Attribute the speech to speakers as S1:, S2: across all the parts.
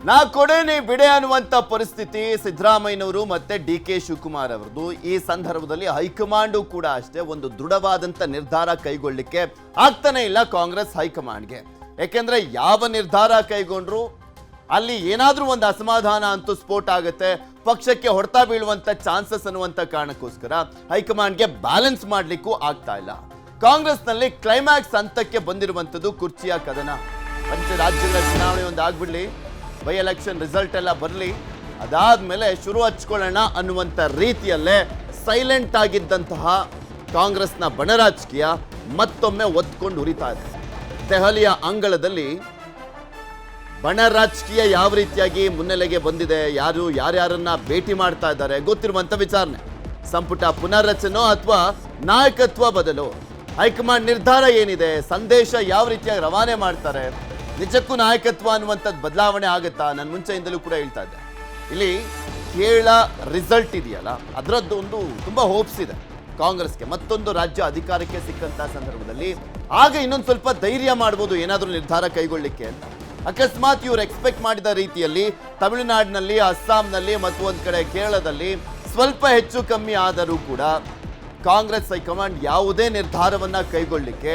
S1: ನಾ ಕೊಡೇನೆ ಬಿಡೆ ಅನ್ನುವಂತ ಪರಿಸ್ಥಿತಿ ಸಿದ್ದರಾಮಯ್ಯನವರು ಮತ್ತೆ ಡಿ ಕೆ ಶಿವಕುಮಾರ್ ಅವರದು. ಈ ಸಂದರ್ಭದಲ್ಲಿ ಹೈಕಮಾಂಡ್ ಕೂಡ ಅಷ್ಟೇ ಒಂದು ದೃಢವಾದಂತ ನಿರ್ಧಾರ ಕೈಗೊಳ್ಳಲಿಕ್ಕೆ ಆಗ್ತಾನೆ ಇಲ್ಲ ಕಾಂಗ್ರೆಸ್ ಹೈಕಮಾಂಡ್ಗೆ. ಯಾಕೆಂದ್ರೆ ಯಾವ ನಿರ್ಧಾರ ಕೈಗೊಂಡ್ರು ಅಲ್ಲಿ ಏನಾದ್ರೂ ಒಂದು ಅಸಮಾಧಾನ ಅಂತೂ ಸ್ಫೋಟ ಆಗುತ್ತೆ, ಪಕ್ಷಕ್ಕೆ ಹೊಡೆತ ಬೀಳುವಂತ ಚಾನ್ಸಸ್ ಅನ್ನುವಂತ ಕಾರಣಕ್ಕೋಸ್ಕರ ಹೈಕಮಾಂಡ್ಗೆ ಬ್ಯಾಲೆನ್ಸ್ ಮಾಡ್ಲಿಕ್ಕೂ ಆಗ್ತಾ ಇಲ್ಲ. ಕಾಂಗ್ರೆಸ್ನಲ್ಲಿ ಕ್ಲೈಮ್ಯಾಕ್ಸ್ ಹಂತಕ್ಕೆ ಬಂದಿರುವಂತದ್ದು ಕುರ್ಚಿಯ ಕದನ. ಪಂಚ ರಾಜ್ಯಗಳ ಚುನಾವಣೆ ಒಂದು ಆಗ್ಬಿಡ್ಲಿ, ಬೈ ಎಲೆಕ್ಷನ್ ರಿಸಲ್ಟ್ ಎಲ್ಲ ಬರಲಿ, ಅದಾದ್ಮೇಲೆ ಶುರು ಹಚ್ಕೊಳ್ಳೋಣ ಅನ್ನುವಂಥ ರೀತಿಯಲ್ಲೇ ಸೈಲೆಂಟ್ ಆಗಿದ್ದಂತಹ ಕಾಂಗ್ರೆಸ್ನ ಬಣರಾಜಕೀಯ ಮತ್ತೊಮ್ಮೆ ಒತ್ಕೊಂಡು ಉರಿತಾ ಇದೆ. ದೆಹಲಿಯ ಅಂಗಳದಲ್ಲಿ ಬಣ ರಾಜಕೀಯ ಯಾವ ರೀತಿಯಾಗಿ ಮುನ್ನೆಲೆಗೆ ಬಂದಿದೆ, ಯಾರ್ಯಾರನ್ನ ಭೇಟಿ ಮಾಡ್ತಾ ಇದ್ದಾರೆ ಗೊತ್ತಿರುವಂತ ವಿಚಾರಣೆ. ಸಂಪುಟ ಪುನರ್ರಚನೋ ಅಥವಾ ನಾಯಕತ್ವ ಬದಲು, ಹೈಕಮಾಂಡ್ ನಿರ್ಧಾರ ಏನಿದೆ, ಸಂದೇಶ ಯಾವ ರೀತಿಯಾಗಿ ರವಾನೆ ಮಾಡ್ತಾರೆ, ನಿಜಕ್ಕೂ ನಾಯಕತ್ವ ಅನ್ನುವಂಥದ್ದು ಬದಲಾವಣೆ ಆಗುತ್ತಾ? ನಾನು ಮುಂಚೆಯಿಂದಲೂ ಕೂಡ ಹೇಳ್ತಾ ಇದ್ದೆ, ಇಲ್ಲಿ ಕೇರಳ ರಿಸಲ್ಟ್ ಇದೆಯಲ್ಲ ಅದರದ್ದು ಒಂದು ತುಂಬಾ ಹೋಪ್ಸ್ ಇದೆ ಕಾಂಗ್ರೆಸ್ಗೆ. ಮತ್ತೊಂದು ರಾಜ್ಯ ಅಧಿಕಾರಕ್ಕೆ ಸಿಕ್ಕಂತ ಸಂದರ್ಭದಲ್ಲಿ ಆಗ ಇನ್ನೊಂದು ಸ್ವಲ್ಪ ಧೈರ್ಯ ಮಾಡ್ಬೋದು ಏನಾದರೂ ನಿರ್ಧಾರ ಕೈಗೊಳ್ಳಿಕ್ಕೆ ಅಂತ. ಅಕಸ್ಮಾತ್ ಇವರು ಎಕ್ಸ್ಪೆಕ್ಟ್ ಮಾಡಿದ ರೀತಿಯಲ್ಲಿ ತಮಿಳುನಾಡಿನಲ್ಲಿ, ಅಸ್ಸಾಂನಲ್ಲಿ ಮತ್ತು ಒಂದು ಕಡೆ ಕೇರಳದಲ್ಲಿ ಸ್ವಲ್ಪ ಹೆಚ್ಚು ಕಮ್ಮಿ ಆದರೂ ಕೂಡ ಕಾಂಗ್ರೆಸ್ ಹೈಕಮಾಂಡ್ ಯಾವುದೇ ನಿರ್ಧಾರವನ್ನ ಕೈಗೊಳ್ಳಿಕ್ಕೆ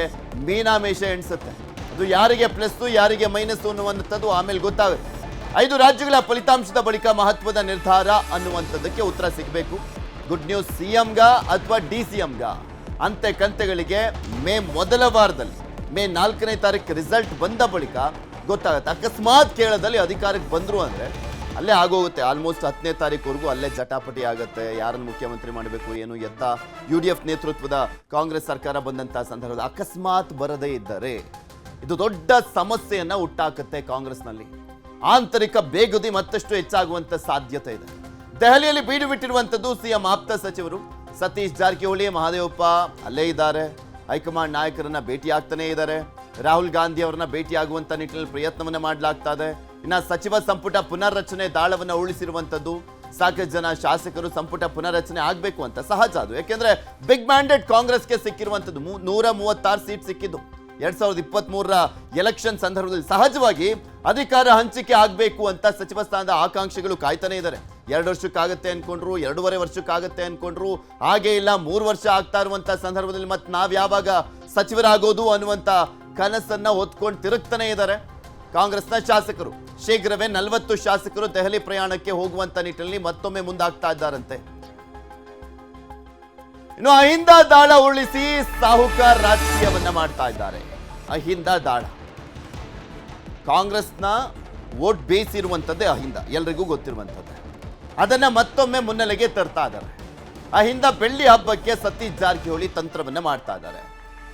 S1: ಮೀನಾಮೇಷ ಎಣಿಸುತ್ತೆ. ಅದು ಯಾರಿಗೆ ಪ್ಲಸ್ಸು ಯಾರಿಗೆ ಮೈನಸ್ಸು ಅನ್ನುವಂಥದ್ದು ಆಮೇಲೆ ಗೊತ್ತಾಗುತ್ತೆ. 5 ರಾಜ್ಯಗಳ ಫಲಿತಾಂಶದ ಬಳಿಕ ಮಹತ್ವದ ನಿರ್ಧಾರ ಅನ್ನುವಂಥದ್ದಕ್ಕೆ ಉತ್ತರ ಸಿಗಬೇಕು. ಗುಡ್ ನ್ಯೂಸ್ ಸಿಎಂಗ ಅಥವಾ ಡಿ ಸಿಎಂಗ ಅಂತೆ ಕಂತೆಗಳಿಗೆ ಮೇ ಮೊದಲ ವಾರದಲ್ಲಿ, ಮೇ 4ನೇ ತಾರೀಕು ರಿಸಲ್ಟ್ ಬಂದ ಬಳಿಕ ಗೊತ್ತಾಗುತ್ತೆ. ಅಕಸ್ಮಾತ್ ಕೇರಳದಲ್ಲಿ ಅಧಿಕಾರಕ್ಕೆ ಬಂದ್ರು ಅಂದ್ರೆ ಅಲ್ಲೇ ಆಗೋಗುತ್ತೆ. ಆಲ್ಮೋಸ್ಟ್ 10ನೇ ತಾರೀಕುವರೆಗೂ ಅಲ್ಲೇ ಜಟಾಪಟಿ ಆಗುತ್ತೆ. ಯಾರನ್ನು ಮುಖ್ಯಮಂತ್ರಿ ಮಾಡಬೇಕು ಏನು ಎತ್ತ. UDF ನೇತೃತ್ವದ ಕಾಂಗ್ರೆಸ್ ಸರ್ಕಾರ ಬಂದಂತಹ ಸಂದರ್ಭದಲ್ಲಿ ಅಕಸ್ಮಾತ್ ಬರದೇ ಇದ್ದರೆ ಇದು ದೊಡ್ಡ ಸಮಸ್ಯೆಯನ್ನ ಹುಟ್ಟಾಕತ್ತೆ ಕಾಂಗ್ರೆಸ್ನಲ್ಲಿ. ಆಂತರಿಕ ಬೇಗುದಿ ಮತ್ತಷ್ಟು ಹೆಚ್ಚಾಗುವಂತ ಸಾಧ್ಯತೆ ಇದೆ. ದೆಹಲಿಯಲ್ಲಿ ಬೀಡು ಬಿಟ್ಟಿರುವಂತದ್ದು ಸಿಎಂ ಆಪ್ತ ಸಚಿವರು ಸತೀಶ್ ಜಾರಕಿಹೊಳಿ, ಮಹದೇವಪ್ಪ ಅಲ್ಲೇ ಇದ್ದಾರೆ. ಹೈಕಮಾಂಡ್ ನಾಯಕರನ್ನ ಭೇಟಿ ಆಗ್ತಾನೆ ಇದ್ದಾರೆ. ರಾಹುಲ್ ಗಾಂಧಿ ಅವರನ್ನ ಭೇಟಿಯಾಗುವಂತ ನಿಟ್ಟಿನಲ್ಲಿ ಪ್ರಯತ್ನವನ್ನ ಮಾಡಲಾಗ್ತಾ ಇದೆ. ಇನ್ನ ಸಚಿವ ಸಂಪುಟ ಪುನರ್ರಚನೆ ದಾಳವನ್ನ ಉಳಿಸಿರುವಂತದ್ದು. ಸಾಕಷ್ಟು ಜನ ಶಾಸಕರು ಸಂಪುಟ ಪುನರ್ರಚನೆ ಆಗ್ಬೇಕು ಅಂತ ಸಹಜ ಅದು. ಯಾಕೆಂದ್ರೆ ಬಿಗ್ ಮ್ಯಾಂಡೇಟ್ ಕಾಂಗ್ರೆಸ್ಗೆ ಸಿಕ್ಕಿರುವಂತದ್ದು 136 ಸೀಟ್ ಸಿಕ್ಕಿದ್ದು 2023ರ ಎಲೆಕ್ಷನ್ ಸಂದರ್ಭದಲ್ಲಿ. ಸಹಜವಾಗಿ ಅಧಿಕಾರ ಹಂಚಿಕೆ ಆಗಬೇಕು ಅಂತ ಸಚಿವ ಸ್ಥಾನದ ಆಕಾಂಕ್ಷಿಗಳು ಕಾಯ್ತಾನೆ ಇದ್ದಾರೆ. 2 ವರ್ಷಕ್ಕಾಗತ್ತೆ ಅನ್ಕೊಂಡ್ರು, 2.5 ವರ್ಷಕ್ಕಾಗತ್ತೆ ಅನ್ಕೊಂಡ್ರು, ಹಾಗೆ ಇಲ್ಲ 3 ವರ್ಷ ಆಗ್ತಾ ಇರುವಂತ ಸಂದರ್ಭದಲ್ಲಿ ಮತ್ತೆ ನಾವ್ ಯಾವಾಗ ಸಚಿವರಾಗೋದು ಅನ್ನುವಂತ ಕನಸನ್ನ ಹೊತ್ಕೊಂಡು ತಿರುಗ್ತಾನೆ ಇದ್ದಾರೆ ಕಾಂಗ್ರೆಸ್ನ ಶಾಸಕರು. ಶೀಘ್ರವೇ 40 ಶಾಸಕರು ದೆಹಲಿ ಪ್ರಯಾಣಕ್ಕೆ ಹೋಗುವಂತ ನಿಟ್ಟಿನಲ್ಲಿ ಮತ್ತೊಮ್ಮೆ ಮುಂದಾಗ್ತಾ ಇದ್ದಾರಂತೆ. ಇನ್ನು ಅಹಿಂದ ದಾಳ ಉರುಳಿಸಿ ಸಾಹುಕಾರ ರಾಜಕೀಯವನ್ನ ಮಾಡ್ತಾ ಇದ್ದಾರೆ. ಅಹಿಂದ ದಾಳ ಕಾಂಗ್ರೆಸ್ನ ವೋಟ್ ಬೇಸ್ ಇರುವಂಥದ್ದೇ ಅಹಿಂದ, ಎಲ್ರಿಗೂ ಗೊತ್ತಿರುವಂಥದ್ದೇ. ಅದನ್ನ ಮತ್ತೊಮ್ಮೆ ಮುನ್ನೆಲೆಗೆ ತರ್ತಾ ಇದ್ದಾರೆ. ಅಹಿಂದ ಬೆಳ್ಳಿ ಹಬ್ಬಕ್ಕೆ ಸತೀಶ್ ಜಾರಕಿಹೊಳಿ ತಂತ್ರವನ್ನ ಮಾಡ್ತಾ ಇದ್ದಾರೆ.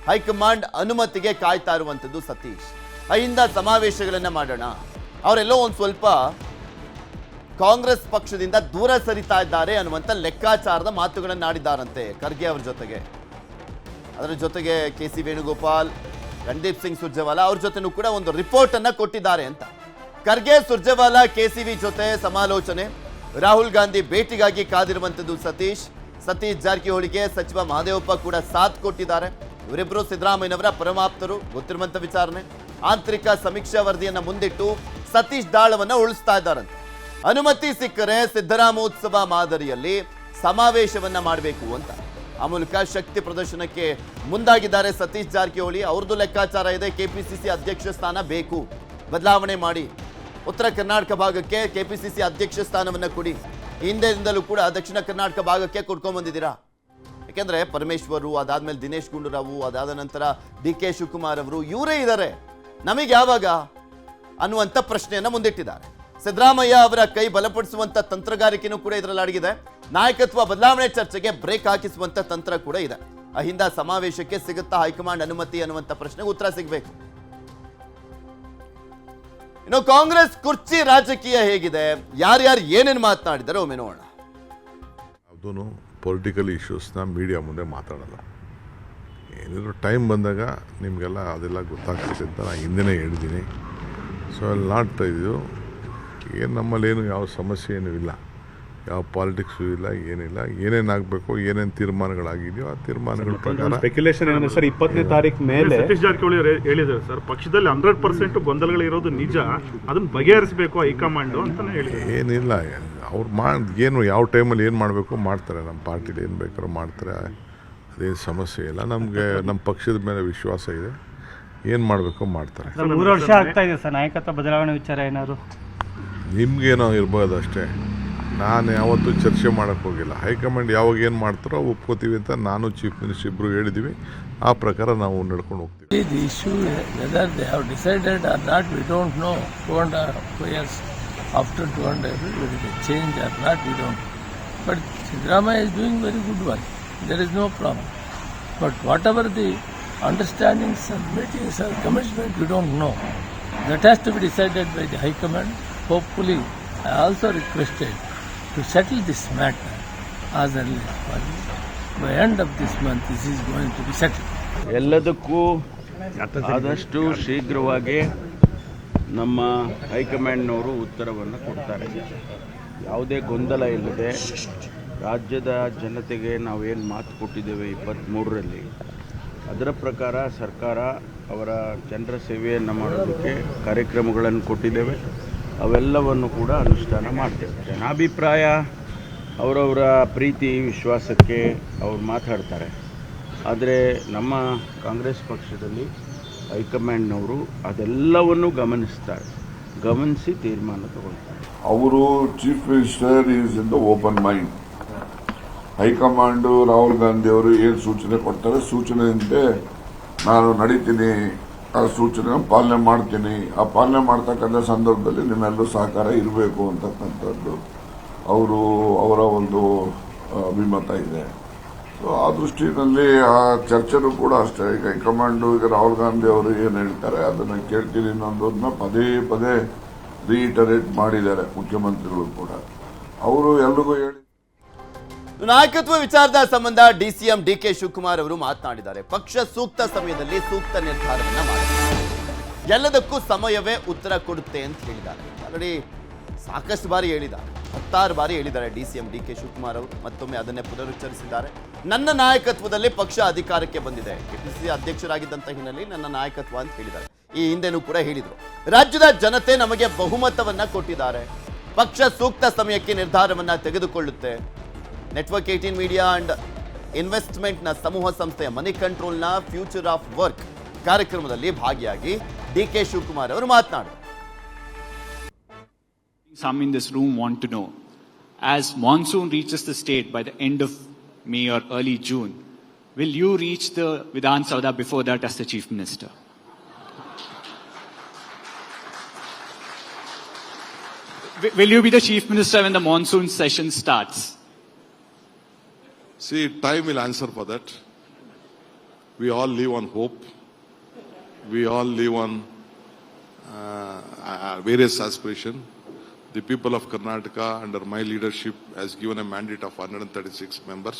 S1: ಹೈಕಮಾಂಡ್ ಅನುಮತಿಗೆ ಕಾಯ್ತಾ ಇರುವಂಥದ್ದು ಸತೀಶ್. ಅಹಿಂದ ಸಮಾವೇಶಗಳನ್ನ ಮಾಡೋಣ, ಅವರೆಲ್ಲೋ ಒಂದು ಸ್ವಲ್ಪ ಕಾಂಗ್ರೆಸ್ ಪಕ್ಷದಿಂದ ದೂರ ಸರಿತಾ ಇದ್ದಾರೆ ಅನ್ನುವಂಥ ಲೆಕ್ಕಾಚಾರದ ಮಾತುಗಳನ್ನು ಆಡಿದ್ದಾರಂತೆ ಖರ್ಗೆ ಅವರ ಜೊತೆಗೆ. ಅದರ ಜೊತೆಗೆ KC ವೇಣುಗೋಪಾಲ್, ರಣದೀಪ್ ಸಿಂಗ್ ಸುರ್ಜೇವಾಲಾ ಅವ್ರ ಜೊತೆನೂ ಕೂಡ ಒಂದು ರಿಪೋರ್ಟ್ ಅನ್ನ ಕೊಟ್ಟಿದ್ದಾರೆ ಅಂತ. ಖರ್ಗೆ, ಸುರ್ಜೇವಾಲಾ, KCV ಜೊತೆ ಸಮಾಲೋಚನೆ, ರಾಹುಲ್ ಗಾಂಧಿ ಭೇಟಿಗಾಗಿ ಕಾದಿರುವಂಥದ್ದು ಸತೀಶ್ ಜಾರಕಿಹೊಳಿಗೆ ಸಚಿವ ಮಹದೇವಪ್ಪ ಕೂಡ ಸಾಥ್ ಕೊಟ್ಟಿದ್ದಾರೆ. ಇವರಿಬ್ಬರು ಸಿದ್ದರಾಮಯ್ಯನವರ ಪರಮಾಪ್ತರು, ಗೊತ್ತಿರುವಂತ ವಿಚಾರಣೆ. ಆಂತರಿಕ ಸಮೀಕ್ಷಾ ವರದಿಯನ್ನ ಮುಂದಿಟ್ಟು ಸತೀಶ್ ದಾಳವನ್ನ ಉಳಿಸ್ತಾ ಇದ್ದಾರಂತೆ. ಅನುಮತಿ ಸಿಕ್ಕರೆ ಸಿದ್ದರಾಮೋತ್ಸವ ಮಾದರಿಯಲ್ಲಿ ಸಮಾವೇಶವನ್ನ ಮಾಡಬೇಕು ಅಂತ. ಆ ಮೂಲಕ ಶಕ್ತಿ ಪ್ರದರ್ಶನಕ್ಕೆ ಮುಂದಾಗಿದ್ದಾರೆ ಸತೀಶ್ ಜಾರಕಿಹೊಳಿ. ಅವ್ರದ್ದು ಲೆಕ್ಕಾಚಾರ ಇದೆ, KPCC ಅಧ್ಯಕ್ಷ ಸ್ಥಾನ ಬೇಕು, ಬದಲಾವಣೆ ಮಾಡಿ, ಉತ್ತರ ಕರ್ನಾಟಕ ಭಾಗಕ್ಕೆ KPCC ಅಧ್ಯಕ್ಷ ಸ್ಥಾನವನ್ನ ಕೊಡಿ. ಹಿಂದೆಯಿಂದಲೂ ಕೂಡ ದಕ್ಷಿಣ ಕರ್ನಾಟಕ ಭಾಗಕ್ಕೆ ಕೊಡ್ಕೊಂಡ್ ಬಂದಿದ್ದೀರಾ. ಯಾಕೆಂದ್ರೆ ಪರಮೇಶ್ವರು, ಅದಾದ್ಮೇಲೆ ದಿನೇಶ್ ಗುಂಡೂರಾವ್, ಅದಾದ ನಂತರ DK ಶಿವಕುಮಾರ್ ಅವರು, ಇವರೇ ಇದ್ದಾರೆ, ನಮಗೆ ಯಾವಾಗ ಅನ್ನುವಂಥ ಪ್ರಶ್ನೆಯನ್ನ ಮುಂದಿಟ್ಟಿದ್ದಾರೆ. ಸಿದ್ದರಾಮಯ್ಯ ಅವರ ಕೈ ಬಲಪಡಿಸುವಂತ ತಂತ್ರಗಾರಿಕೆನೂ ಕೂಡ ಇದರಲ್ಲಿ ಅಡಗಿದೆ. ನಾಯಕತ್ವ ಬದಲಾವಣೆ ಚರ್ಚೆಗೆ ಬ್ರೇಕ್ ಹಾಕಿಸುವಂತ ತಂತ್ರ ಕೂಡ ಇದೆ. ಅಹಿಂದ ಸಮಾವೇಶಕ್ಕೆ ಸಿಗುತ್ತಾ ಹೈಕಮಾಂಡ್ ಅನುಮತಿ ಅನ್ನುವಂಥ ಪ್ರಶ್ನೆಗೆ ಉತ್ತರ ಸಿಗಬೇಕು. ಇನ್ನು ಕಾಂಗ್ರೆಸ್ ಕುರ್ಚಿ ರಾಜಕೀಯ ಹೇಗಿದೆ, ಯಾರ್ಯಾರು ಏನೇನು ಮಾತನಾಡಿದ್ದಾರೆ ಒಮ್ಮೆ ನೋಡೋಣ.
S2: ಅದೂ ಪೊಲಿಟಿಕಲ್ ಇಶ್ಯೂಸ್ನ ಮೀಡಿಯಾ ಮುಂದೆ ಮಾತಾಡಲ್ಲ. ಏನಿದ್ರು ಟೈಮ್ ಬಂದಾಗ ನಿಮಗೆಲ್ಲ ಅದೆಲ್ಲ ಗೊತ್ತಾಗ್ತದೆ ಅಂತ ನಾನು ಹಿಂದೆನೇ ಹೇಳಿದ್ದೀನಿ. ಸೊ ಅಲ್ಲಿ ನಾಟ್ ಇದು ಏನು ನಮ್ಮಲ್ಲೇನು ಯಾವ ಸಮಸ್ಯೆ ಏನೂ ಇಲ್ಲ. ಯಾವ ಪಾಲಿಟಿಕ್ಸು ಇಲ್ಲ, ಏನಿಲ್ಲ. ಏನೇನಾಗಬೇಕು, ಏನೇನು ತೀರ್ಮಾನಗಳಾಗಿದೆಯೋ ಆ ತೀರ್ಮಾನಗಳ ಪ್ರಕಾರ
S3: ಸ್ಪೆಕ್ಯುಲೇಷನ್ ಏನಂದ್ರೆ ಸರ್ 20ನೇ ತಾರೀಕು ಮೇಲೆ
S4: ಸತೀಶ್ ಜಾರಕಿಹೊಳಿ ಹೇಳಿದ್ದಾರೆ ಸರ್, ಪಕ್ಷದಲ್ಲಿ 100% ಗೊಂದಲಗಳಿರೋದು ನಿಜ, ಅದನ್ನು ಬಗೆಹರಿಸಬೇಕು ಹೈಕಮಾಂಡ್ ಅಂತಾನೆ ಹೇಳಿದ್ದಾರೆ.
S2: ಏನಿಲ್ಲ, ಅವ್ರು ಏನು ಯಾವ ಟೈಮಲ್ಲಿ ಏನು ಮಾಡಬೇಕು ಮಾಡ್ತಾರೆ. ನಮ್ಮ ಪಾರ್ಟಿಲಿ ಏನು ಬೇಕಾದ್ರೂ ಮಾಡ್ತಾರೆ, ಅದೇನು ಸಮಸ್ಯೆ ಇಲ್ಲ. ನಮಗೆ ನಮ್ಮ ಪಕ್ಷದ ಮೇಲೆ ವಿಶ್ವಾಸ ಇದೆ, ಏನು ಮಾಡಬೇಕು ಮಾಡ್ತಾರೆ.
S5: 3 ವರ್ಷ ಆಗ್ತಾ ಇದೆ ಸರ್, ನಾಯಕತ್ವ ಬದಲಾವಣೆ ವಿಚಾರ ಏನಾದ್ರು
S2: ನಿಮಗೇನೋ ಇರ್ಬೋದು ಅಷ್ಟೇ. ನಾನು ಯಾವತ್ತೂ ಚರ್ಚೆ ಮಾಡೋಕ್ಕೆ ಹೋಗಿಲ್ಲ. ಹೈಕಮಾಂಡ್ ಯಾವಾಗ ಏನು ಮಾಡ್ತಾರೋ ಒಪ್ಕೋತೀವಿ ಅಂತ ನಾನು ಚೀಫ್ ಮಿನಿಸ್ಟರ್ ಇಬ್ಬರು ಹೇಳಿದ್ದೀವಿ. ಆ ಪ್ರಕಾರ ನಾವು ನಡ್ಕೊಂಡು ಹೋಗ್ತೀವಿ.
S6: The issue whether they have decided or not, we don't know. 2.5 years after 2.5 years, will they change or not, we don't know. But Siddaramaiah is doing very good work. There is no problem. But whatever the understandings and meetings and commitment, we don't know. That has to be decided by the High Command. Hopefully, I also requested to settle this matter as early as possible. By end of this month, this is going to be settled.
S7: ಎಲ್ಲದಕ್ಕೂ ಆದಷ್ಟು ಶೀಘ್ರವಾಗಿ ನಮ್ಮ ಹೈಕಮಾಂಡ್ನವರು ಉತ್ತರವನ್ನು ಕೊಡ್ತಾರೆ. ಯಾವುದೇ ಗೊಂದಲ ಇಲ್ಲದೆ ರಾಜ್ಯದ ಜನತೆಗೆ ನಾವೇನು ಮಾತು ಕೊಟ್ಟಿದ್ದೇವೆ 23ರಲ್ಲಿ, ಅದರ ಪ್ರಕಾರ ಸರ್ಕಾರ ಅವರ ಜನರ ಸೇವೆಯನ್ನು ಮಾಡೋದಕ್ಕೆ ಕಾರ್ಯಕ್ರಮಗಳನ್ನು ಕೊಟ್ಟಿದ್ದೇವೆ. ಅವೆಲ್ಲವನ್ನು ಕೂಡ ಅನುಷ್ಠಾನ ಮಾಡ್ತೇವೆ. ಜನಾಭಿಪ್ರಾಯ ಅವರವರ ಪ್ರೀತಿ ವಿಶ್ವಾಸಕ್ಕೆ ಅವ್ರು ಮಾತಾಡ್ತಾರೆ. ಆದರೆ ನಮ್ಮ ಕಾಂಗ್ರೆಸ್ ಪಕ್ಷದಲ್ಲಿ ಹೈಕಮಾಂಡ್ನವರು ಅದೆಲ್ಲವನ್ನು ಗಮನಿಸಿ ತೀರ್ಮಾನ ತಗೊಳ್ತಾರೆ.
S8: ಅವರು chief minister is in the open mind. High command Rahul Gandhi ಅವರು ಏನು ಸೂಚನೆ ಕೊಡ್ತಾರೆ, ಸೂಚನೆಯಂತೆ ನಾನು ನಡೀತೀನಿ, ಆ ಸೂಚನೆ ಪಾಲನೆ ಮಾಡ್ತೀನಿ. ಆ ಪಾಲನೆ ಮಾಡ್ತಕ್ಕಂಥ ಸಂದರ್ಭದಲ್ಲಿ ನಿಮ್ಮೆಲ್ಲರೂ ಸಹಕಾರ ಇರಬೇಕು ಅಂತಕ್ಕಂಥದ್ದು ಅವರ ಒಂದು ಅಭಿಮತ ಇದೆ. ಸೊ ಆ ದೃಷ್ಟಿಯಲ್ಲಿ ಆ ಚರ್ಚೆನೂ ಕೂಡ ಅಷ್ಟೇ. ಈಗ ಹೈಕಮಾಂಡು ಈಗ ರಾಹುಲ್ ಗಾಂಧಿ ಅವರು ಏನು ಹೇಳ್ತಾರೆ ಅದನ್ನು ಕೇಳ್ತೀನಿ ಅನ್ನೋದನ್ನ ಪದೇ ಪದೇ ರೀಟರೇಟ್ ಮಾಡಿದ್ದಾರೆ ಮುಖ್ಯಮಂತ್ರಿಗಳು ಕೂಡ. ಅವರು ಎಲ್ರಿಗೂ ಹೇಳಿ
S1: ನಾಯಕತ್ವ ವಿಚಾರದ ಸಂಬಂಧ ಡಿಸಿಎಂ ಡಿಕೆ ಶಿವಕುಮಾರ್ ಅವರು ಮಾತನಾಡಿದ್ದಾರೆ. ಪಕ್ಷ ಸೂಕ್ತ ಸಮಯದಲ್ಲಿ ಸೂಕ್ತ ನಿರ್ಧಾರವನ್ನ ಮಾಡಿದ್ದಾರೆ, ಎಲ್ಲದಕ್ಕೂ ಸಮಯವೇ ಉತ್ತರ ಕೊಡುತ್ತೆ ಅಂತ ಹೇಳಿದ್ದಾರೆ. ಆಲ್ರೆಡಿ ಸಾಕಷ್ಟು ಬಾರಿ ಹೇಳಿದ್ದಾರೆ, 16 ಬಾರಿ ಹೇಳಿದ್ದಾರೆ ಡಿಸಿಎಂ ಡಿಕೆ ಶಿವಕುಮಾರ್ ಅವರು. ಮತ್ತೊಮ್ಮೆ ಅದನ್ನೇ ಪುನರುಚ್ಚರಿಸಿದ್ದಾರೆ. ನನ್ನ ನಾಯಕತ್ವದಲ್ಲಿ ಪಕ್ಷ ಅಧಿಕಾರಕ್ಕೆ ಬಂದಿದೆ, ಕೆಪಿಸಿಸಿ ಅಧ್ಯಕ್ಷರಾಗಿದ್ದಂತ ಹಿನ್ನೆಲೆಯಲ್ಲಿ ನನ್ನ ನಾಯಕತ್ವ ಅಂತ ಹೇಳಿದ್ದಾರೆ. ಈ ಹಿಂದೆನೂ ಕೂಡ ಹೇಳಿದರು. ರಾಜ್ಯದ ಜನತೆ ನಮಗೆ ಬಹುಮತವನ್ನ ಕೊಟ್ಟಿದ್ದಾರೆ, ಪಕ್ಷ ಸೂಕ್ತ ಸಮಯಕ್ಕೆ ನಿರ್ಧಾರವನ್ನ ತೆಗೆದುಕೊಳ್ಳುತ್ತೆ. ನೆಟ್ವರ್ಕ್ 18 ಮೀಡಿಯಾ ಅಂಡ್ ಇನ್ವೆಸ್ಟ್ಮೆಂಟ್ನ ಸಮೂಹ ಸಂಸ್ಥೆಯ ಮನಿ ಕಂಟ್ರೋಲ್ನ ಫ್ಯೂಚರ್ ಆಫ್ ವರ್ಕ್ ಕಾರ್ಯಕ್ರಮದಲ್ಲಿ ಭಾಗಿಯಾಗಿ ಡಿಕೆ ಶಿವಕುಮಾರ್ ಅವರು ಮಾತನಾಡಿದರು.
S9: Some in this room want to know, as monsoon reaches the state by the end of May or early June, will you reach the Vidhan Sauda before that as the Chief Minister? Will you be the Chief Minister when the monsoon session starts?
S2: See, time will answer for that. We all live on hope. We all live on various aspirations. The people of Karnataka, under my leadership, has given a mandate of 136 members.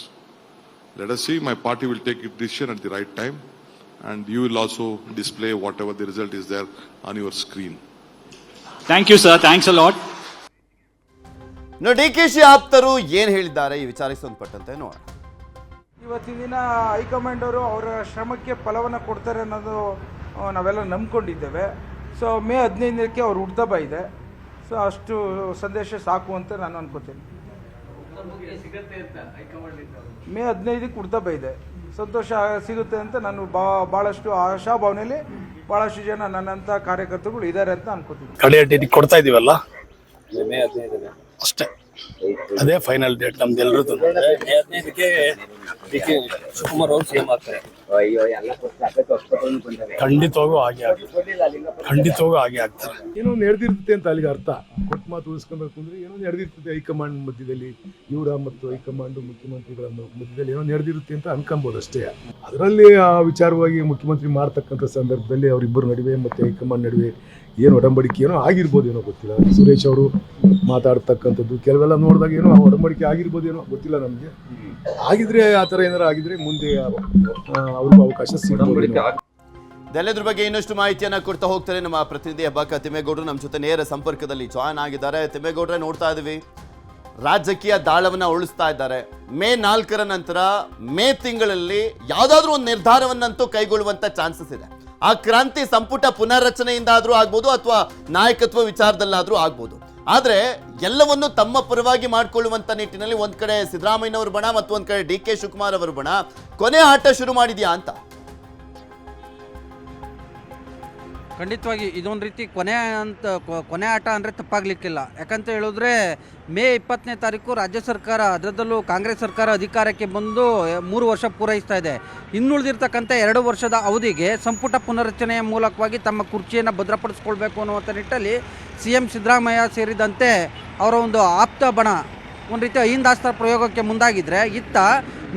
S2: Let us see. My party will take its decision at the right time, and you will also display whatever the result is there on your screen.
S9: Thank you, sir. Thanks a lot.
S1: DKShi ಆಪ್ತರು ಏನ್ ಹೇಳಿದ್ದಾರೆ ಈ ವಿಚಾರಕ್ಕೆ ಸಂಬಂಧಪಟ್ಟಂತೆ ನೋಡೋಣ.
S10: ಇವತ್ತಿನ ದಿನ high command ಅವರು ಅವರ ಶ್ರಮಕ್ಕೆ ಫಲವನ್ನು ಕೊಡ್ತಾರೆ ಅನ್ನೋದು ನಾವೆಲ್ಲ ನಂಬ್ಕೊಂಡಿದ್ದೇವೆ. ಸೊ ಮೇ 15ಕ್ಕೆ ಅವ್ರ ಹುಟ್ಟುಹಬ್ಬ ಇದೆ. ಸೊ ಅಷ್ಟು ಸಂದೇಶ ಸಾಕು ಅಂತ ನಾನು ಅನ್ಕೋತೀನಿ. ಮೇ 15ಕ್ಕೆ ಹುಟ್ಟುಹಬ್ಬ ಇದೆ, ಸಂತೋಷ ಸಿಗುತ್ತೆ ಅಂತ ನಾನು ಭಾಳಷ್ಟು ಆಶಾಭಾವನೆಯಲ್ಲಿ ಭಾಳಷ್ಟು ಜನ ನನ್ನಂಥ ಕಾರ್ಯಕರ್ತರುಗಳು ಇದ್ದಾರೆ ಅಂತ ಅನ್ಕೋತೀನಿ.
S11: ಕಡೆಯ ಡೇಟ್ ಕೊಡ್ತಾ ಇದೀವಲ್ಲ, ಅಷ್ಟೇ, ಅದೇ ಫೈನಲ್ ಡೇಟ್ ನಮ್ದೆಲ್ಲರದ್ದು. ಶಿವಕುಮಾರ್ ಅವರು ಸಿಎಂ ಆಗ್ತಾರೆ, ಖಂಡಿತವಾಗೂ ಹಾಗೆ ಆಗ್ತಾರೆ.
S3: ಏನೋ ನಡೆದಿರ್ತದೆ ಅಂತ ಅಲ್ಲಿಗೆ ಅರ್ಥ. ಕೊಟ್ಟು ಮಾತು ಉಳಿಸ್ಕೊಬೇಕು ಅಂದ್ರೆ ಏನೋ ನಡೆದಿರ್ತದೆ ಹೈಕಮಾಂಡ್ ಮಧ್ಯದಲ್ಲಿ, ಇವರ ಮತ್ತು ಹೈಕಮಾಂಡ್ ಮುಖ್ಯಮಂತ್ರಿಗಳ ಮಧ್ಯದಲ್ಲಿ ಏನೋ ನಡೆದಿರುತ್ತೆ ಅಂತ ಅನ್ಕೊಬೋದು ಅಷ್ಟೇ. ಅದರಲ್ಲಿ ಆ ವಿಚಾರವಾಗಿ ಮುಖ್ಯಮಂತ್ರಿ ಮಾಡ್ತಕ್ಕಂಥ ಸಂದರ್ಭದಲ್ಲಿ ಅವರಿಬ್ಬರ ನಡುವೆ ಮತ್ತು ಹೈಕಮಾಂಡ್ ನಡುವೆ ಏನು ಒಡಂಬಡಿಕೆ ಏನೋ ಆಗಿರ್ಬೋದು, ಏನೋ ಗೊತ್ತಿಲ್ಲ. ಸುರೇಶ್ ಅವರು ಮಾತಾಡ್ತಕ್ಕಂಥದ್ದು ಕೆಲವೆಲ್ಲ ನೋಡಿದಾಗ ಏನೋ ಒಡಂಬಡಿಕೆ ಆಗಿರ್ಬೋದೇನೋ ಗೊತ್ತಿಲ್ಲ ನಮಗೆ. ಆಗಿದ್ರೆ ಆ ಥರ ಏನಾರು ಆಗಿದ್ರೆ ಮುಂದೆ ಅವ್ರಿಗೂ ಅವಕಾಶ ಸಿಗಬಹುದು.
S1: ಇದೆಲ್ಲದ್ರ ಬಗ್ಗೆ ಇನ್ನಷ್ಟು ಮಾಹಿತಿಯನ್ನ ಕೊಡ್ತಾ ಹೋಗ್ತಾರೆ ನಮ್ಮ ಪ್ರತಿನಿಧಿ ಹೆಬ್ಬಾಕ ತಿಮ್ಮೇಗೌಡರು ನಮ್ಮ ಜೊತೆ ನೇರ ಸಂಪರ್ಕದಲ್ಲಿ ಜಾಯ್ನ್ ಆಗಿದ್ದಾರೆ. ತಿಮ್ಮೇಗೌಡ್ರೆ, ನೋಡ್ತಾ ಇದೀವಿ ರಾಜಕೀಯ ದಾಳವನ್ನ ಉಳಿಸ್ತಾ ಇದ್ದಾರೆ. ಮೇ 4ರ ನಂತರ ಮೇ ತಿಂಗಳಲ್ಲಿ ಯಾವುದಾದ್ರೂ ಒಂದು ನಿರ್ಧಾರವನ್ನಂತೂ ಕೈಗೊಳ್ಳುವಂತ ಚಾನ್ಸಸ್ ಇದೆ. ಆ ಕ್ರಾಂತಿ ಸಂಪುಟ ಪುನರ್ರಚನೆಯಿಂದ ಆದ್ರೂ ಆಗ್ಬೋದು ಅಥವಾ ನಾಯಕತ್ವ ವಿಚಾರದಲ್ಲಾದ್ರೂ ಆಗ್ಬೋದು. ಆದ್ರೆ ಎಲ್ಲವನ್ನು ತಮ್ಮ ಪರವಾಗಿ ಮಾಡಿಕೊಳ್ಳುವಂತ ನಿಟ್ಟಿನಲ್ಲಿ ಒಂದ್ ಕಡೆ ಸಿದ್ದರಾಮಯ್ಯನವರ ಬಣ ಮತ್ತು ಒಂದ್ ಕಡೆ ಡಿ ಕೆ ಶಿವಕುಮಾರ್ ಅವರ ಬಣ ಕೊನೆ ಆಟ ಶುರು ಮಾಡಿದ್ಯಾ ಅಂತ.
S12: ಖಂಡಿತವಾಗಿ ಇದೊಂದು ರೀತಿ ಕೊನೆ ಆಟ ಅಂದರೆ ತಪ್ಪಾಗಲಿಕ್ಕಿಲ್ಲ. ಯಾಕಂತ ಹೇಳಿದ್ರೆ ಮೇ 20ನೇ ತಾರೀಕು ರಾಜ್ಯ ಸರ್ಕಾರ, ಅದರಲ್ಲೂ ಕಾಂಗ್ರೆಸ್ ಸರ್ಕಾರ ಅಧಿಕಾರಕ್ಕೆ ಬಂದು 3 ವರ್ಷ ಪೂರೈಸ್ತಾ ಇದೆ. ಇನ್ನುಳಿದಿರ್ತಕ್ಕಂಥ 2 ವರ್ಷದ ಅವಧಿಗೆ ಸಂಪುಟ ಪುನರ್ರಚನೆಯ ಮೂಲಕವಾಗಿ ತಮ್ಮ ಕುರ್ಚಿಯನ್ನು ಭದ್ರಪಡಿಸ್ಕೊಳ್ಬೇಕು ಅನ್ನುವಂಥ ನಿಟ್ಟಲ್ಲಿ CM ಸಿದ್ದರಾಮಯ್ಯ ಸೇರಿದಂತೆ ಅವರ ಒಂದು ಆಪ್ತ ಬಣ ಒಂದು ರೀತಿ ಅಹಿಂದಾಸ್ತ್ರ ಪ್ರಯೋಗಕ್ಕೆ ಮುಂದಾಗಿದ್ದರೆ, ಇತ್ತ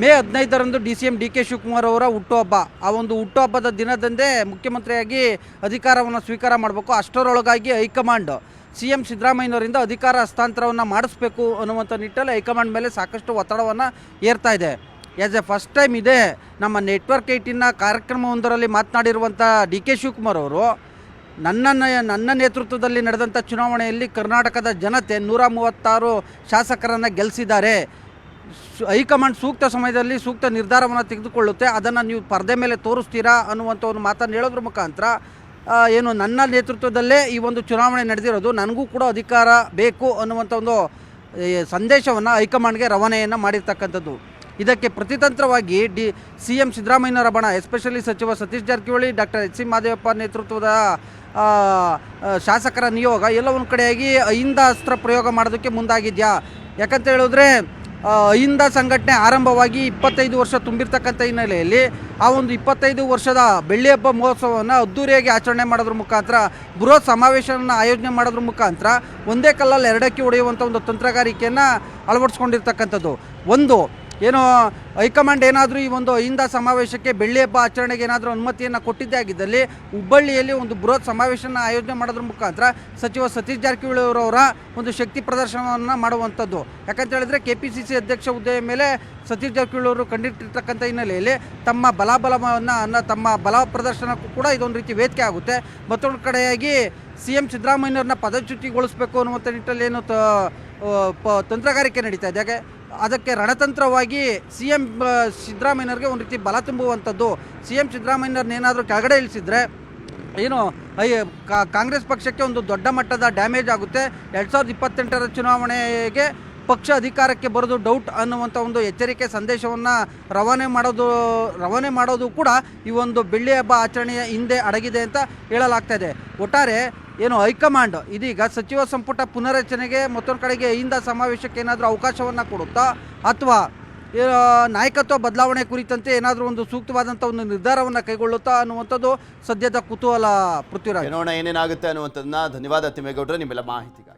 S12: ಮೇ 15ರಂದು DCM DK ಶಿವಕುಮಾರ್ ಅವರ ಹುಟ್ಟುಹಬ್ಬ, ಆ ಒಂದು ಹುಟ್ಟುಹಬ್ಬದ ದಿನದಂದೇ ಮುಖ್ಯಮಂತ್ರಿಯಾಗಿ ಅಧಿಕಾರವನ್ನು ಸ್ವೀಕಾರ ಮಾಡಬೇಕು. ಅಷ್ಟರೊಳಗಾಗಿ ಹೈಕಮಾಂಡ್ CM ಸಿದ್ದರಾಮಯ್ಯನವರಿಂದ ಅಧಿಕಾರ ಹಸ್ತಾಂತರವನ್ನು ಮಾಡಿಸ್ಬೇಕು ಅನ್ನುವಂಥ ನಿಟ್ಟಲ್ಲಿ ಹೈಕಮಾಂಡ್ ಮೇಲೆ ಸಾಕಷ್ಟು ಒತ್ತಡವನ್ನು ಏರ್ತಾ ಇದೆ. ಆ್ಯಸ್ ಎ ಫಸ್ಟ್ ಟೈಮ್ ಇದೆ ನಮ್ಮ ನೆಟ್ವರ್ಕ್ 18ನ ಕಾರ್ಯಕ್ರಮವೊಂದರಲ್ಲಿ ಮಾತನಾಡಿರುವಂಥ DK ಶಿವಕುಮಾರ್ ಅವರು, ನನ್ನ ನೇತೃತ್ವದಲ್ಲಿ ನಡೆದಂಥ ಚುನಾವಣೆಯಲ್ಲಿ ಕರ್ನಾಟಕದ ಜನತೆ 136 ಶಾಸಕರನ್ನು ಗೆಲ್ಲಿಸಿದ್ದಾರೆ. ಹೈಕಮಾಂಡ್ ಸೂಕ್ತ ಸಮಯದಲ್ಲಿ ಸೂಕ್ತ ನಿರ್ಧಾರವನ್ನು ತೆಗೆದುಕೊಳ್ಳುತ್ತೆ, ಅದನ್ನು ನೀವು ಪರದೆ ಮೇಲೆ ತೋರಿಸ್ತೀರಾ ಅನ್ನುವಂಥ ಒಂದು ಮಾತನ್ನು ಹೇಳೋದ್ರ ಮುಖಾಂತರ ಏನು ನನ್ನ ನೇತೃತ್ವದಲ್ಲೇ ಈ ಒಂದು ಚುನಾವಣೆ ನಡೆದಿರೋದು, ನನಗೂ ಕೂಡ ಅಧಿಕಾರ ಬೇಕು ಅನ್ನುವಂಥ ಒಂದು ಸಂದೇಶವನ್ನು ಹೈಕಮಾಂಡ್ಗೆ ರವಾನೆಯನ್ನು ಮಾಡಿರ್ತಕ್ಕಂಥದ್ದು. ಇದಕ್ಕೆ ಪ್ರತಿತಂತ್ರವಾಗಿ CM ಸಿದ್ದರಾಮಯ್ಯನವರ ಬಣ, ಎಸ್ಪೆಷಲಿ ಸಚಿವ ಸತೀಶ್ ಜಾರಕಿಹೊಳಿ, ಡಾಕ್ಟರ್ HC ಮಹದೇವಪ್ಪ ನೇತೃತ್ವದ ಶಾಸಕರ ನಿಯೋಗ ಎಲ್ಲ ಒಂದು ಕಡೆಯಾಗಿ ಅಹಿಂದಾಸ್ತ್ರ ಪ್ರಯೋಗ ಮಾಡೋದಕ್ಕೆ ಮುಂದಾಗಿದೆಯಾ. ಯಾಕಂತ ಹೇಳಿದ್ರೆ ಅಹಿಂದ ಸಂಘಟನೆ ಆರಂಭವಾಗಿ 25 ವರ್ಷ ತುಂಬಿರ್ತಕ್ಕಂಥ ಹಿನ್ನೆಲೆಯಲ್ಲಿ ಆ ಒಂದು 25 ವರ್ಷದ ಬೆಳ್ಳಿ ಹಬ್ಬ ಮಹೋತ್ಸವವನ್ನು ಅದ್ದೂರಿಯಾಗಿ ಆಚರಣೆ ಮಾಡೋದ್ರ ಮುಖಾಂತರ, ಬೃಹತ್ ಸಮಾವೇಶವನ್ನು ಆಯೋಜನೆ ಮಾಡೋದ್ರ ಮುಖಾಂತರ ಒಂದೇ ಕಲ್ಲಲ್ಲಿ ಎರಡಕ್ಕೆ ಹೊಡೆಯುವಂಥ ಒಂದು ತಂತ್ರಗಾರಿಕೆಯನ್ನು ಅಳವಡಿಸ್ಕೊಂಡಿರ್ತಕ್ಕಂಥದ್ದು. ಒಂದು ಏನೋ ಹೈಕಮಾಂಡ್ ಏನಾದರೂ ಈ ಒಂದು ಅಹಿಂದ ಸಮಾವೇಶಕ್ಕೆ, ಬೆಳ್ಳಿ ಹಬ್ಬ ಆಚರಣೆಗೆ ಏನಾದರೂ ಅನುಮತಿಯನ್ನು ಕೊಟ್ಟಿದ್ದೇ ಆಗಿದ್ದಲ್ಲಿ ಹುಬ್ಬಳ್ಳಿಯಲ್ಲಿ ಒಂದು ಬೃಹತ್ ಸಮಾವೇಶನ ಆಯೋಜನೆ ಮಾಡೋದ್ರ ಮುಖಾಂತರ ಸಚಿವ ಸತೀಶ್ ಜಾರಕಿಹೊಳಿ ಅವರ ಒಂದು ಶಕ್ತಿ ಪ್ರದರ್ಶನವನ್ನು ಮಾಡುವಂಥದ್ದು. ಯಾಕಂತ ಹೇಳಿದ್ರೆ KPCC ಅಧ್ಯಕ್ಷ ಹುದ್ದೆಯ ಮೇಲೆ ಸತೀಶ್ ಜಾರಕಿಹೊಳಿ ಅವರು ಕಂಡಿಟ್ಟಿರ್ತಕ್ಕಂಥ ಹಿನ್ನೆಲೆಯಲ್ಲಿ ತಮ್ಮ ತಮ್ಮ ಬಲ ಪ್ರದರ್ಶನಕ್ಕೂ ಕೂಡ ಇದೊಂದು ರೀತಿ ವೇದಿಕೆ ಆಗುತ್ತೆ. ಮತ್ತೊಂದು ಕಡೆಯಾಗಿ CM ಸಿದ್ದರಾಮಯ್ಯವ್ರನ್ನ ಪದಚ್ಯುತಿಗೊಳಿಸಬೇಕು ಅನ್ನುವಂಥ ನಿಟ್ಟಲ್ಲಿ ಏನು ತಂತ್ರಗಾರಿಕೆ ನಡೀತಾ ಇದೆ, ಅದಕ್ಕೆ ರಣತಂತ್ರವಾಗಿ CM ಸಿದ್ದರಾಮಯ್ಯವ್ರಿಗೆ ಒಂದು ರೀತಿ ಬಲ ತುಂಬುವಂಥದ್ದು. CM ಸಿದ್ದರಾಮಯ್ಯವ್ರನ್ನೇನಾದರೂ ಕೆಳಗಡೆ ಇಳಿಸಿದ್ರೆ ಏನು ಕಾಂಗ್ರೆಸ್ ಪಕ್ಷಕ್ಕೆ ಒಂದು ದೊಡ್ಡ ಮಟ್ಟದ ಡ್ಯಾಮೇಜ್ ಆಗುತ್ತೆ. 2028ರ ಚುನಾವಣೆಗೆ ಪಕ್ಷ ಅಧಿಕಾರಕ್ಕೆ ಬರೋದು ಡೌಟ್ ಅನ್ನುವಂಥ ಒಂದು ಎಚ್ಚರಿಕೆ ಸಂದೇಶವನ್ನು ರವಾನೆ ಮಾಡೋದು ಕೂಡ ಈ ಒಂದು ಬೆಳ್ಳಿ ಹಬ್ಬ ಆಚರಣೆಯ ಹಿಂದೆ ಅಡಗಿದೆ ಅಂತ ಹೇಳಲಾಗ್ತಾ ಇದೆ. ಒಟ್ಟಾರೆ ಏನು ಹೈಕಮಾಂಡ್ ಇದೀಗ ಸಚಿವ ಸಂಪುಟ ಪುನರ್ರಚನೆಗೆ ಮತ್ತೊಂದು ಕಡೆಗೆ ಅಹಿಂದ ಸಮಾವೇಶಕ್ಕೆ ಏನಾದರೂ ಅವಕಾಶವನ್ನು ಕೊಡುತ್ತಾ ಅಥವಾ ನಾಯಕತ್ವ ಬದಲಾವಣೆ ಕುರಿತಂತೆ ಏನಾದರೂ ಒಂದು ಸೂಕ್ತವಾದಂಥ ಒಂದು ನಿರ್ಧಾರವನ್ನು ಕೈಗೊಳ್ಳುತ್ತಾ ಅನ್ನುವಂಥದ್ದು ಸದ್ಯದ ಕುತೂಹಲ. ಪೃಥ್ವಿರಾಜ್,
S1: ನೋಡೋಣ ಏನೇನಾಗುತ್ತೆ ಅನ್ನುವಂಥದ್ದನ್ನ. ಧನ್ಯವಾದ ತಿಮ್ಮೇಗೌಡರೆ ನಿಮ್ಮೆಲ್ಲ ಮಾಹಿತಿಗಾಗಿ.